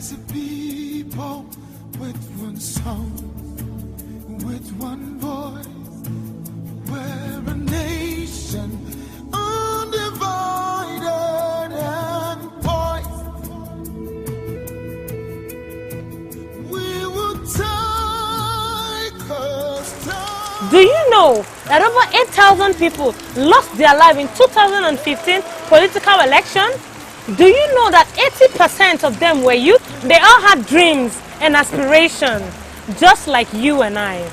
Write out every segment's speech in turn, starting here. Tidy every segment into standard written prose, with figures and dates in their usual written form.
as a people with one song, with one voice, we're a nation undivided and poised. We will take us down. Do you know that over 8,000 people lost their life in 2015 political elections? Do you know that 80% of them were youth? They all had dreams and aspirations, just like you and I.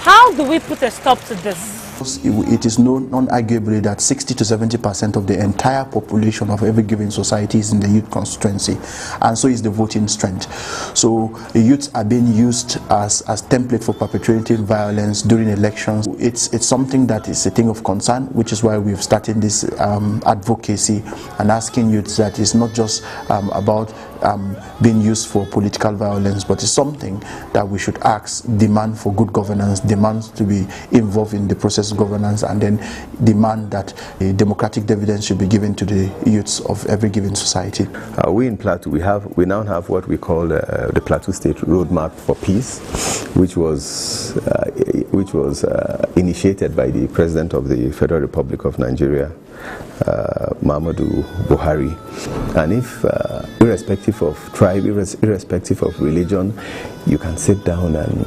How do we put a stop to this? It is known non-arguably that 60 to 70% of the entire population of every given society is in the youth constituency, and so is the voting strength. So the youths are being used as template for perpetrating violence during elections. It's something that is a thing of concern, which is why we've started this advocacy and asking youths that it's not just about being used for political violence, but it's something that we should ask, demand for good governance, demand to be involved in the process of governance, and then demand that a democratic dividend should be given to the youths of every given society. We in Plateau, we now have what we call the Plateau State Roadmap for Peace, which was initiated by the President of the Federal Republic of Nigeria, Muhammadu Buhari. And if irrespective of tribe, irrespective of religion, you can sit down and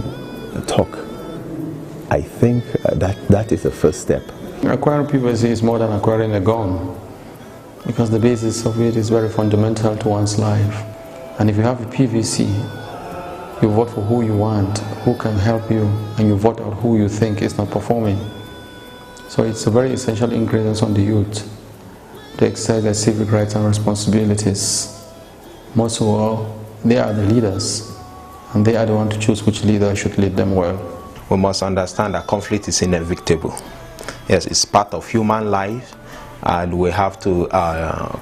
talk, I think that is the first step. Acquiring PVC is more than acquiring a gun, because the basis of it is very fundamental to one's life. And if you have a PVC, you vote for who you want, who can help you, and you vote out who you think is not performing. So it's a very essential ingredient on the youth to exercise their civic rights and responsibilities. Most of all, they are the leaders, and they are the ones to choose which leader should lead them well. We must understand that conflict is inevitable. Yes, it's part of human life, and we have to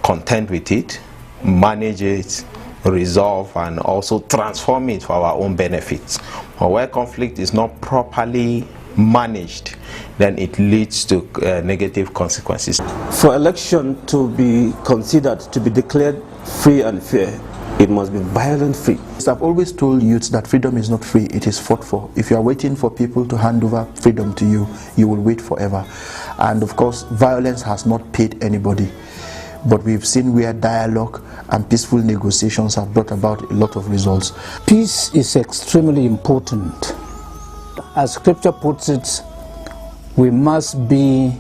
contend with it, manage it, resolve, and also transform it for our own benefits. But where conflict is not properly managed, then it leads to negative consequences. For election to be considered to be declared free and fair, it must be violent free. I've always told youths that freedom is not free, it is fought for. If you are waiting for people to hand over freedom to you, you will wait forever. And of course, violence has not paid anybody. But we've seen where dialogue and peaceful negotiations have brought about a lot of results. Peace is extremely important. As scripture puts it, we must be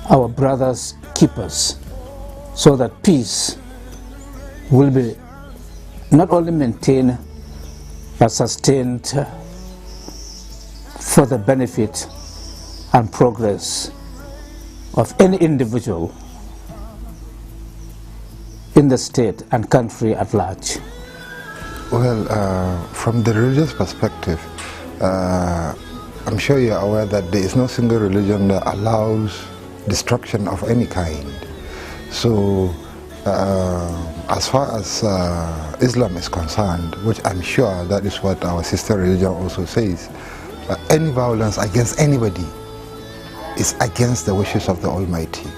our brother's keepers, so that peace will be not only maintained but sustained for the benefit and progress of any individual in the state and country at large. Well, from the religious perspective, I'm sure you're aware that there is no single religion that allows destruction of any kind. So as far as Islam is concerned, which I'm sure that is what our sister religion also says, any violence against anybody is against the wishes of the Almighty.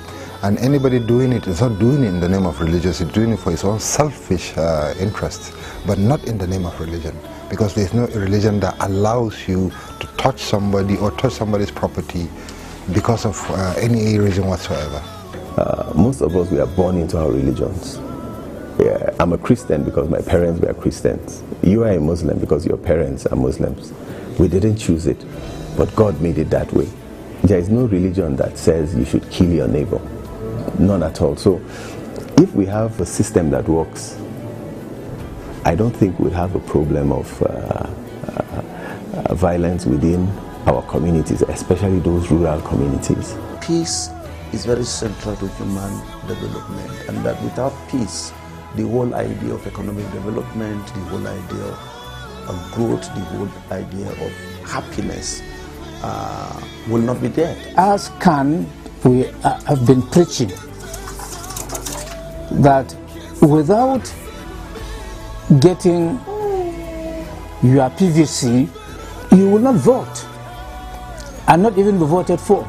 And anybody doing it is not doing it in the name of religion, it's doing it for his own selfish interests, but not in the name of religion. Because there's no religion that allows you to touch somebody or touch somebody's property because of any reason whatsoever. Most of us, we are born into our religions. Yeah, I'm a Christian because my parents were Christians. You are a Muslim because your parents are Muslims. We didn't choose it, but God made it that way. There is no religion that says you should kill your neighbor. None at all. So if we have a system that works, I don't think we'll have a problem of violence within our communities, especially those rural communities. Peace is very central to human development, and that without peace, the whole idea of economic development, the whole idea of growth, the whole idea of happiness will not be there. As can we have been preaching that without getting your PVC, you will not vote and not even be voted for.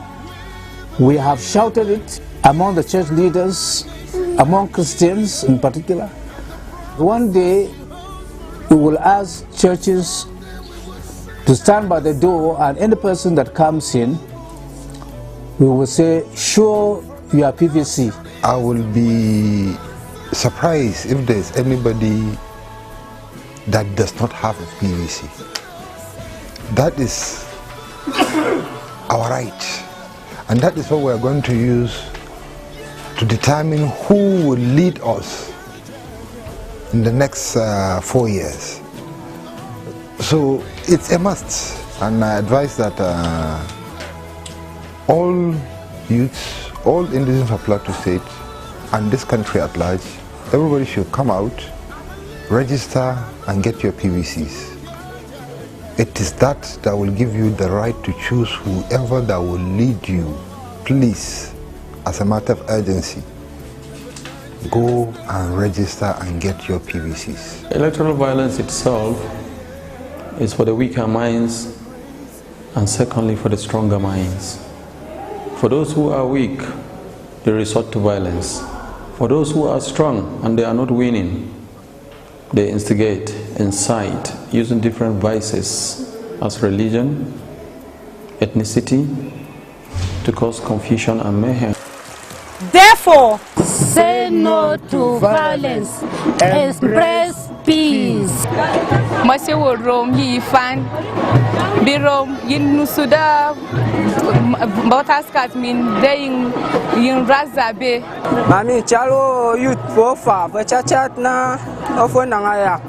We have shouted it among the church leaders, among Christians in particular. One day We will ask churches to stand by the door, and any person that comes in, we will say, show your PVC. I will be surprised if there's anybody that does not have a PVC. That is our right, and that is what we are going to use to determine who will lead us in the next 4 years. So it's a must, and I advise that all youths, all indigenous of Plateau State and this country at large, everybody should come out, register and get your PVCs. It is that that will give you the right to choose whoever that will lead you. Please, as a matter of urgency, go and register and get your PVCs. Electoral violence itself is for the weaker minds, and secondly for the stronger minds. For those who are weak, they resort to violence. For those who are strong and they are not winning, they instigate, incite, using different vices as religion, ethnicity, to cause confusion and mayhem. Therefore, say no to violence, express peace. Masih worom yifan, birom yin nusuda, bataskat min dayin yin razabe. Mami chalo youth fofa, bacachat na ofo nangayak.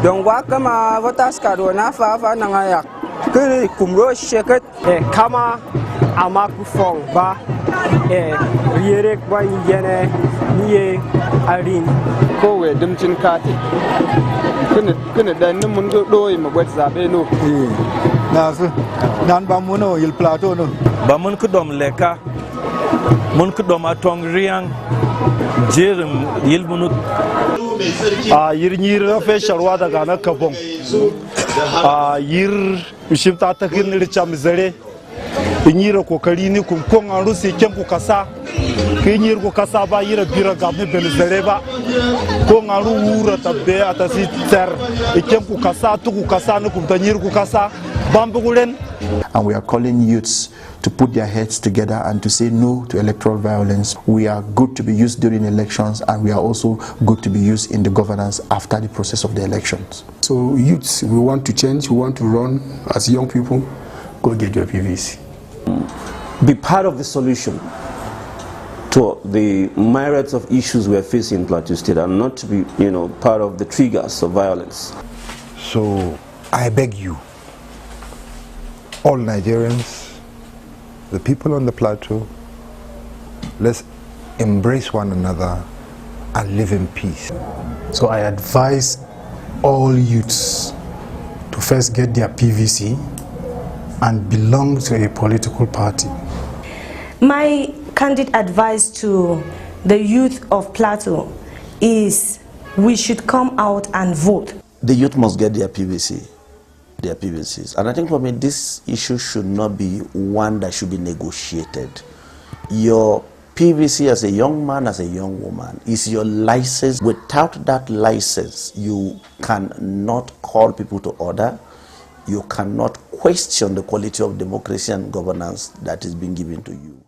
Dong wakama bataskat wana fa nangayak. Kini kumro sheket kama amakufong ba yerek ba yene niye arin ko we dimcin kati kene dan mun go doy ma gwat zabe no na su nan ba mun no il plateau no ba mun ku dom leka mun ku dom atong riang jerim yil munut a yir fe sharwa daga na kabon a yir bishimta ta kin richam zare inyira kokari ni kun kon an rusi ken ku kasa kinyir ku kasa ba yira bira gamne ben zare ba ko ngaru wura tabbe atasi ter ken ku kasa tu ku kasa ni ku tanyir ku kasa bambugulen. And we are calling youths to put their heads together and to say no to electoral violence. We are good to be used during elections, and we are also good to be used in the governance after the process of the elections. So youths, we want to change, we want to run as young people. Go get your PVC. Be part of the solution to the myriads of issues we are facing in Plateau State, and not to be, part of the triggers of violence. So I beg you, all Nigerians, the people on the plateau, let's embrace one another and live in peace. So I advise all youths to first get their PVC and belong to a political party. My candid advice to the youth of Plateau is we should come out and vote. The youth must get their PVC. Their PVCs. And I think for me, this issue should not be one that should be negotiated. Your PVC as a young man, as a young woman, is your license. Without that license, you cannot call people to order. You cannot question the quality of democracy and governance that is being given to you.